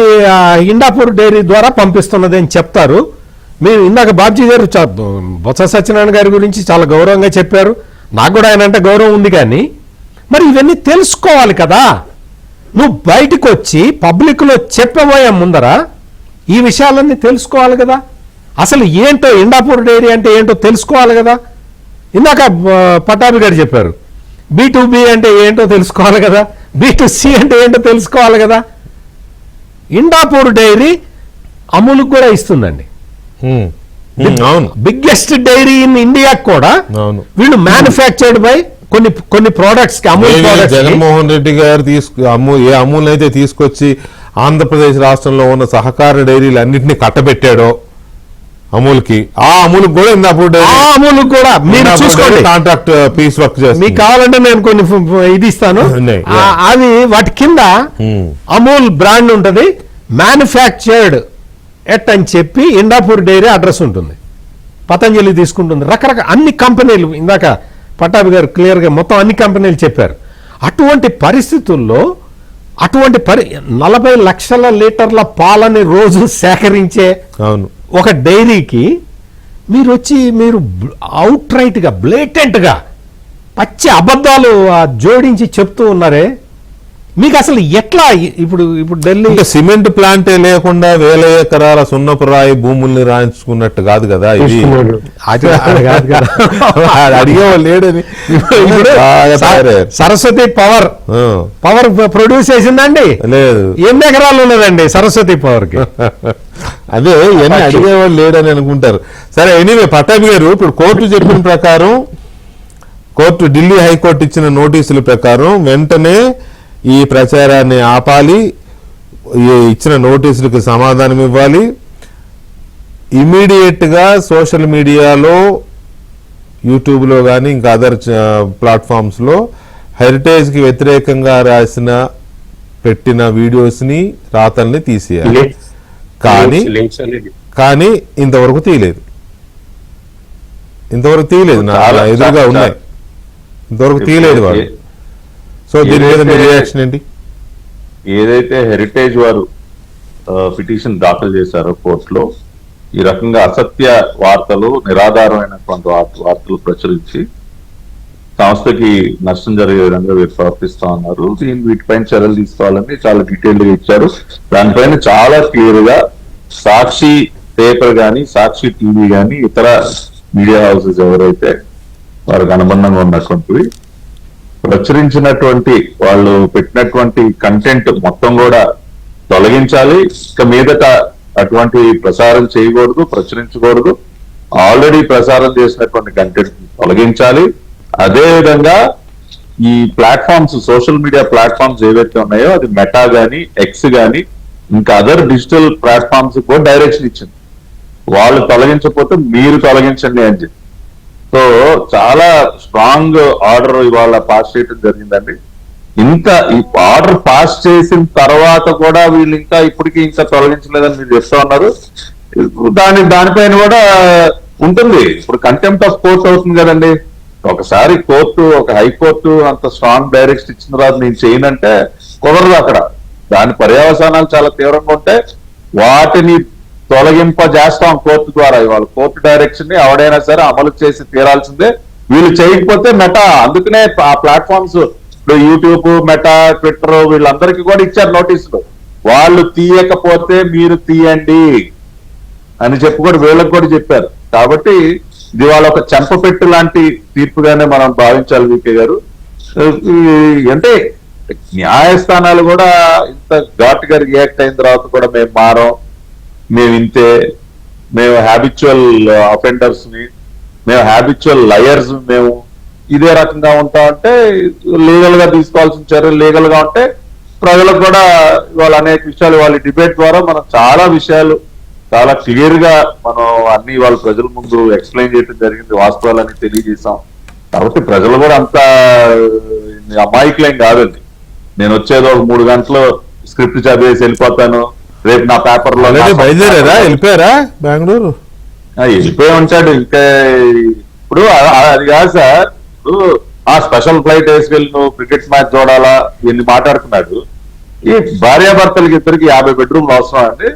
ఇండాపూర్ డైరీ ద్వారా పంపిస్తున్నది అని చెప్తారు. మీరు ఇందాక బాబ్జీ గారు బొత్స సత్యనారాయణ గారి గురించి చాలా గౌరవంగా చెప్పారు, నాకు కూడా ఆయన అంటే గౌరవం ఉంది. కానీ మరి ఇవన్నీ తెలుసుకోవాలి కదా. నువ్వు బయటకు వచ్చి పబ్లిక్లో చెప్పబోయే ముందర ఈ విషయాలన్నీ తెలుసుకోవాలి కదా. అసలు ఏంటో ఇండాపూర్ డైరీ అంటే ఏంటో తెలుసుకోవాలి కదా. ఇందాక పట్టాభి గారు చెప్పారు B2B అంటే ఏంటో తెలుసుకోవాలి కదా, B2C అంటే ఏంటో తెలుసుకోవాలి కదా. ఇండాపూర్ డైరీ అమూల్కి కూడా ఇస్తుందండి. బిగ్గెస్ట్ డైరీ ఇన్ ఇండియా కూడా వీళ్ళు మ్యానుఫ్యాక్చర్డ్ బై కొన్ని ప్రోడక్ట్స్ కి అమూల్ జగన్మోహన్ రెడ్డి గారు అమూల్ అయితే తీసుకొచ్చి ఆంధ్రప్రదేశ్ రాష్ట్రంలో ఉన్న సహకార డైరీలు అన్నింటినీ కట్టబెట్టాడో అమూల్కి, ఆ అమూల్ కూడా ఇందాపూర్ అమూల్ కూడా మీరు చూసుకోండి కాంట్రాక్ట్ పీస్ వర్క్ చేస్తారు. మీకు కావాలంటే నేను కొన్ని ఇది ఇస్తాను, అది వాటి కింద అమూల్ బ్రాండ్ ఉంటది, మ్యానుఫ్యాక్చర్డ్ ఎట్ అని చెప్పి ఇండాపూర్ డైరీ అడ్రస్ ఉంటుంది, పతంజలి తీసుకుంటుంది, రకరకాల అన్ని కంపెనీలు. ఇందాక పట్టాభి గారు క్లియర్గా మొత్తం అన్ని కంపెనీలు చెప్పారు. అటువంటి పరిస్థితుల్లో 40 లక్షల లీటర్ల పాలని రోజు సేకరించే ఒక డైరీకి మీరు అవుట్ రైట్గా బ్లేటెంట్గా పచ్చి అబద్ధాలు జోడించి చెప్తూ ఉన్నారే. మీకు అసలు ఎట్లా ఇప్పుడు ఢిల్లీ సిమెంట్ ప్లాంటే లేకుండా వేల ఎకరాల సున్నపు రాయి భూముల్ని రాయించుకున్నట్టు కాదు కదా ఇది. అడిగేవాళ్ళు లేడని సరస్వతి పవర్ ప్రొడ్యూస్ చేసిందండి, లేదు ఎన్ని ఎకరాలు ఉన్నదండి సరస్వతి పవర్ కి. అదే ఎన్ని అడిగేవాళ్ళు లేడని అనుకుంటారు. సరే ఎనీవే పట్టాభి గారు, ఇప్పుడు కోర్టు చెప్పిన ప్రకారం, ఢిల్లీ హైకోర్టు ఇచ్చిన నోటీసుల ప్రకారం వెంటనే ఈ ప్రచారాన్ని ఆపాలి, ఇచ్చిన నోటీసులకు సమాధానం ఇవ్వాలి, ఇమీడియట్ గా సోషల్ మీడియాలో, యూట్యూబ్లో కానీ ఇంకా అదర్ ప్లాట్ఫామ్స్ లో హెరిటేజ్ కి వ్యతిరేకంగా పెట్టిన వీడియోస్ ని, రాతల్ని తీసేయాలి. కానీ ఇంతవరకు తీయలేదు నా ఎదురుగా ఉన్నాయి, ఇంతవరకు తీయలేదు వాళ్ళు. సో దీని మీద మీ రియాక్షన్ ఏంటి? ఏదైతే హెరిటేజ్ వారు పిటిషన్ దాఖలు చేశారో కోర్టులో, ఈ రకంగా అసత్య వార్తలు, నిరాధారమైనటువంటి వార్తలు ప్రచురించి సంస్థకి నష్టం జరిగే విధంగా వీరు ప్రవర్తిస్తా ఉన్నారు, వీటిపైన చర్యలు తీసుకోవాలని చాలా డీటెయిల్ గా ఇచ్చారు. దానిపైన చాలా క్లియర్ గా సాక్షి పేపర్ గాని, సాక్షి టీవీ గాని, ఇతర మీడియా హౌసెస్ ఎవరైతే వారికి అనుబంధంగా ఉన్నటువంటివి ప్రచురించినటువంటి వాళ్ళు పెట్టినటువంటి కంటెంట్ మొత్తం కూడా తొలగించాలి. ఇక మీదట అటువంటి ప్రసారం చేయకూడదు, ప్రచురించకూడదు. ఆల్రెడీ ప్రసారం చేసినటువంటి కంటెంట్ తొలగించాలి. అదే విధంగా ఈ ప్లాట్ఫామ్స్, సోషల్ మీడియా ప్లాట్ఫామ్స్ ఏవైతే ఉన్నాయో, అది మెటా గాని, ఎక్స్ గాని, ఇంకా అదర్ డిజిటల్ ప్లాట్ఫామ్స్ కూడా డైరెక్షన్ ఇచ్చింది, వాళ్ళు తొలగించకపోతే మీరు తొలగించండి అని చెప్పి. సో చాలా స్ట్రాంగ్ ఆర్డర్ ఇవాళ పాస్ చేయడం జరిగిందండి. ఇంకా ఈ ఆర్డర్ పాస్ చేసిన తర్వాత కూడా వీళ్ళు ఇంకా ఇప్పటికీ ఇంకా తొలగించలేదని మీరు చెప్తా ఉన్నారు. దానిపైన కూడా ఉంటుంది. ఇప్పుడు కంటెంప్ట్ ఆఫ్ కోర్ట్ అవుతుంది కదండి. ఒకసారి కోర్టు, ఒక హైకోర్టు అంత స్ట్రాంగ్ డైరెక్షన్ ఇచ్చిన తర్వాత నేను చేయనంటే కుదరదు అక్కడ. దాని పర్యవసానాలు చాలా తీవ్రంగా ఉంటే వాటిని తొలగింపజేస్తాం కోర్టు ద్వారా. ఇవాళ కోర్టు డైరెక్షన్ ని ఎవడైనా సరే అమలు చేసి తీరాల్సిందే. వీళ్ళు చేయకపోతే మెటా, అందుకనే ఆ ప్లాట్ఫామ్స్ ఇప్పుడు యూట్యూబ్, మెటా, ట్విట్టర్ వీళ్ళందరికీ కూడా ఇచ్చారు నోటీసులు. వాళ్ళు తీయకపోతే మీరు తీయండి అని చెప్పి కూడా వీళ్ళకి కూడా చెప్పారు. కాబట్టి ఇది వాళ్ళ ఒక చెంపపెట్టు లాంటి తీర్పుగానే మనం భావించాలి వికే గారు. అంటే న్యాయస్థానాలు కూడా ఇంత ఘాటుగా రియాక్ట్ అయిన తర్వాత కూడా మేము మారం, మేము ఇంతే, మేము హ్యాబిచువల్ అఫెండర్స్ ని, మేము హ్యాబిచువల్ లయర్స్, మేము ఇదే రకంగా ఉంటామంటే లీగల్ గా తీసుకోవాల్సిన చర్యలు లీగల్ గా ఉంటే ప్రజలకు కూడా వాళ్ళ అనేక విషయాలు వాళ్ళ డిబేట్ ద్వారా మనం చాలా విషయాలు చాలా క్లియర్ గా మనం అన్ని వాళ్ళ ప్రజల ముందు ఎక్స్ప్లెయిన్ చేయడం జరిగింది, వాస్తవాలని తెలియజేశాం. కాబట్టి ప్రజలు కూడా అంత అమాయకులేం కాదండి. నేను వచ్చేది ఒక 3 గంటలు స్క్రిప్ట్ చదివేసి వెళ్ళిపోతాను, రేపు నా పేపర్ లో బయలుదేరారా, వెళ్ళిపోయారా బెంగళూరు? వెళ్ళిపోయి ఉంటాడు. ఇంకా ఇప్పుడు అది కాదు సార్, ఇప్పుడు ఆ స్పెషల్ ఫ్లైట్ వేసుకెళ్ళి నువ్వు క్రికెట్ మ్యాచ్ చూడాలా ఇన్ని మాట్లాడుతున్నాడు. ఈ భార్యాభర్తలకి ఇద్దరికి 50 బెడ్రూమ్లు అవసరం అండి.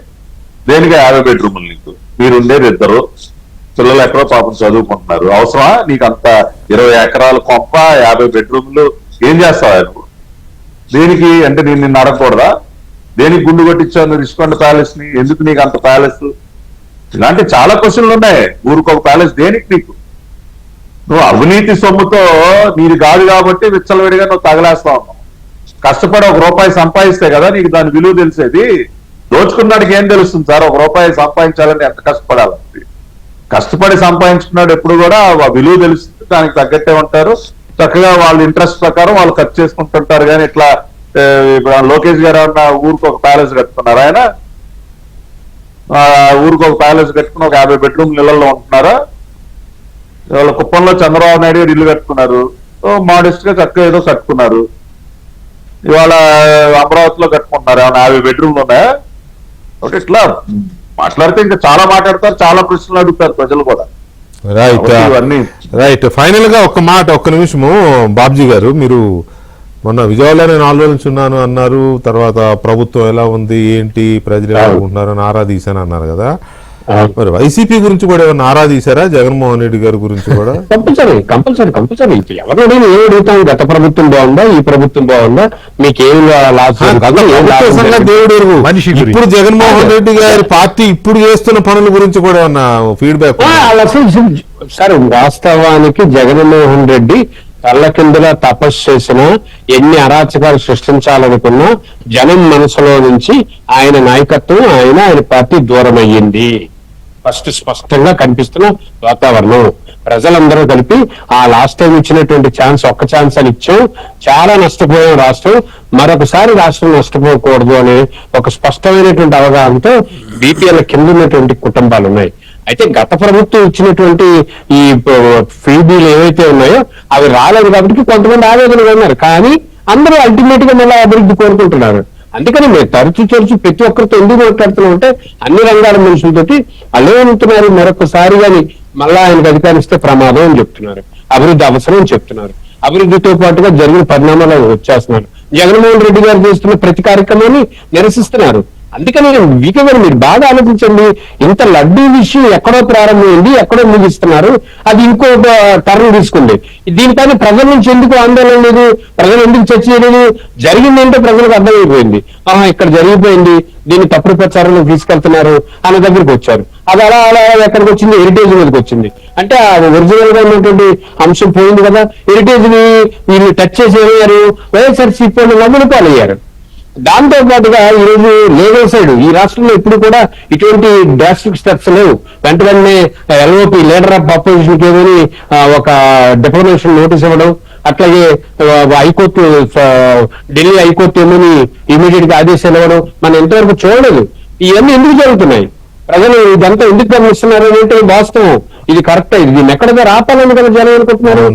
దేనిగా 50 బెడ్రూమ్లు? నీకు మీరు ఉండేది 2 పిల్లలు ఎక్కడో పాపం చదువుకుంటున్నారు, అవసరమా నీకు అంత 20 ఎకరాల కొంప 50 బెడ్రూమ్లు? ఏం చేస్తావా నువ్వు? దేనికి అంటే నిన్ను అడగకూడదా? దేనికి గుండు కొట్టించావు రిషికొండ ప్యాలెస్ ని? ఎందుకు నీకు అంత ప్యాలెస్? ఇలాంటి చాలా క్వశ్చన్లు ఉన్నాయి. ఊరికొక ప్యాలెస్ దేనికి నీకు? నువ్వు అవినీతి సొమ్ముతో నీది కాదు కాబట్టి విచ్చలవిడిగా నువ్వు తగలేస్తా ఉన్నావు. కష్టపడి ₹1 సంపాదిస్తే కదా నీకు దాని విలువ తెలిసేది. దోచుకున్నాడికి ఏం తెలుస్తుంది సార్ ₹1 సంపాదించాలని ఎంత కష్టపడాలి? కష్టపడి సంపాదించుకున్నాడు ఎప్పుడు కూడా ఆ విలువ తెలుస్తుంది, దానికి తగ్గట్టే ఉంటారు. చక్కగా వాళ్ళ ఇంట్రెస్ట్ ప్రకారం వాళ్ళు ఖర్చు చేసుకుంటుంటారు. కానీ ఇట్లా ఇప్పుడు లోకేష్ గారు అన్న ఊరికి ఒక ప్యాలెస్ కట్టుకున్నారు, ఆయన ఊరికి ఒక ప్యాలెస్ కట్టుకుని ఒక 50 బెడ్రూమ్ ఇళ్లలో ఉంటున్నారా? వాళ్ళ కుప్పంలో చంద్రబాబు నాయుడు గారు ఇల్లు కట్టుకున్నారు, మోడెస్ట్ గా చక్కగా ఏదో కట్టుకున్నారు. ఇవాళ అమరావతిలో కట్టుకుంటున్నారు, ఏమన్నా 50 బెడ్రూమ్లు ఉన్నాయా? ఒకటి ఇట్లా మాట్లాడితే ఇంకా చాలా మాట్లాడతారు, చాలా ప్రశ్నలు అడుగుతారు ప్రజలు కూడా. రైట్. ఫైనల్ గా ఒక్క నిమిషము బాబ్జీ గారు, మీరు మొన్న విజయవాడలో నేను 4 రోజుల నుంచి ఉన్నాను అన్నారు. తర్వాత ప్రభుత్వం ఎలా ఉంది ఏంటి ప్రజలు ఎలా అనుకుంటున్నారు అని ఆరాధీశాను అన్నారు కదా. మరి వైసీపీ గురించి కూడా ఏమన్నా ఆరాధీశారా? జగన్మోహన్ రెడ్డి గారి గురించి కూడా కంపల్సరీ ఎవరు ఏం అడుగుతాం? గత ప్రభుత్వం బాగుందా, ఈ ప్రభుత్వం బాగుందా, మీకేం దేవుడు మనిషి. ఇప్పుడు జగన్మోహన్ రెడ్డి గారి పార్టీ ఇప్పుడు చేస్తున్న పనుల గురించి కూడా ఏమన్నా ఫీడ్బ్యాక్? సార్ వాస్తవానికి జగన్మోహన్ రెడ్డి కళ్ళ కిందలా తపస్సు చేసినా, ఎన్ని అరాచకాలు సృష్టించాలనుకున్నా జనం మనసులో నుంచి ఆయన నాయకత్వం, ఆయన పార్టీ దూరం అయ్యింది. ఫస్ట్ స్పష్టంగా కనిపిస్తున్న వాతావరణం. ప్రజలందరూ కలిపి ఆ లాస్ట్ టైం ఇచ్చినటువంటి ఒక్క ఛాన్స్ అని ఇచ్చాం, చాలా నష్టపోయాం రాష్ట్రం, మరొకసారి రాష్ట్రం నష్టపోకూడదు అనే ఒక స్పష్టమైనటువంటి అవగాహనతో బీపీఎల్ కింద ఉన్నటువంటి కుటుంబాలు ఉన్నాయి. అయితే గత ప్రభుత్వం ఇచ్చినటువంటి ఈ ఫీబీలు ఏవైతే ఉన్నాయో అవి రాలేదు కాబట్టి కొంతమంది ఆవేదనగా ఉన్నారు. కానీ అందరూ అల్టిమేట్ గా మళ్ళీ అభివృద్ధి కోరుకుంటున్నారు. అందుకని మేము తరచు ప్రతి ఒక్కరితో ఎందుకు మాట్లాడుతున్నాం అంటే అన్ని రంగాల మనుషులతోటి అలేమంటున్నారు. మరొకసారి కానీ మళ్ళా ఆయనకు అధికారిస్తే ప్రమాదం అని చెప్తున్నారు, అభివృద్ధి అవసరం అని చెప్తున్నారు. అభివృద్ధితో పాటుగా జరిగిన పరిణామాలు వచ్చేస్తున్నారు. జగన్మోహన్ రెడ్డి గారు చేస్తున్న ప్రతి కార్యక్రమాన్ని నిరసిస్తున్నారు. అందుకని వీకే గారు మీరు బాగా ఆలోచించండి. ఇంత లడ్డూ విషయం ఎక్కడో ప్రారంభమైంది, ఎక్కడో ముగిస్తున్నారు, అది ఇంకో టర్న్ తీసుకుంది. దీనిపైన ప్రజల నుంచి ఎందుకు ఆందోళన లేదు, ప్రజలు ఎందుకు చర్చ చేయలేదు? జరిగిందంటే ప్రజలకు అర్థమైపోయింది, ఇక్కడ జరిగిపోయింది, దీన్ని తప్పుడు ప్రచారంలో తీసుకెళ్తున్నారు అన్న దగ్గరికి వచ్చారు. అది అలా ఎక్కడికి వచ్చింది? హెరిటేజ్ మీదకి వచ్చింది. అంటే ఆ ఒరిజినల్ గా ఉన్నటువంటి అంశం పోయింది కదా. హెరిటేజ్ ని వీళ్ళు టచ్ చేసి ఏమయ్యారు? వైఎస్ఆర్సీపీ వాళ్ళు లమ్ములు పాలయ్యారు. దాంతో పాటుగా ఈరోజు లీగల్ సైడ్ ఈ రాష్ట్రంలో ఇప్పుడు కూడా ఇటువంటి డ్రాస్టిక్ స్టెప్స్ లేవు. వెంటనే ఎల్ఓపి లీడర్ ఆఫ్ అపోజిషన్ కి ఏమని ఒక డిప్లొమేషన్ నోటీస్ ఇవ్వడం, అట్లాగే హైకోర్టు ఢిల్లీ హైకోర్టు ఏమని ఇమీడియట్ గా ఆదేశాలు ఇవ్వడం మనం ఎంతవరకు చూడలేదు. ఇవన్నీ ఎందుకు జరుగుతున్నాయి, ప్రజలు ఇదంతా ఎందుకు గమనిస్తున్నారు అంటే వాస్తవం ఇది కరెక్ట్, ఇది దీన్ని ఎక్కడ ఆపాలని కదా జనం అనుకుంటున్నారు.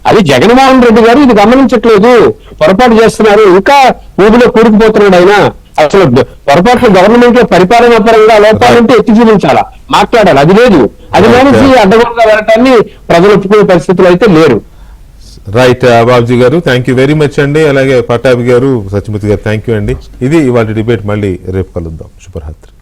అది జగన్మోహన్ రెడ్డి గారు ఇది గమనించట్లేదు, పొరపాటు చేస్తున్నారు, ఇంకా ఊబిలో కూరుకుపోతున్నాడు ఆయన. అసలు పొరపాట్లు గవర్నమెంట్ లో పరిపాలనా పరంగా లోపాలంటే ఎత్తి చూపించాలా, మాట్లాడాలి, అది లేదు. అది మానేసి అడ్డగోలుగా వెళ్ళటాన్ని ప్రజలు ఒప్పుకునే పరిస్థితులు అయితే లేరు. రైట్ బాబుజీ గారు, థ్యాంక్ యూ వెరీ మచ్ అండి. అలాగే పట్టాభి గారు, సత్యమూర్తి గారు, థ్యాంక్ యూ అండి. ఇది ఇవాళ డిబేట్. మళ్ళీ రేపు కలుద్దాం. శుభరాత్రి.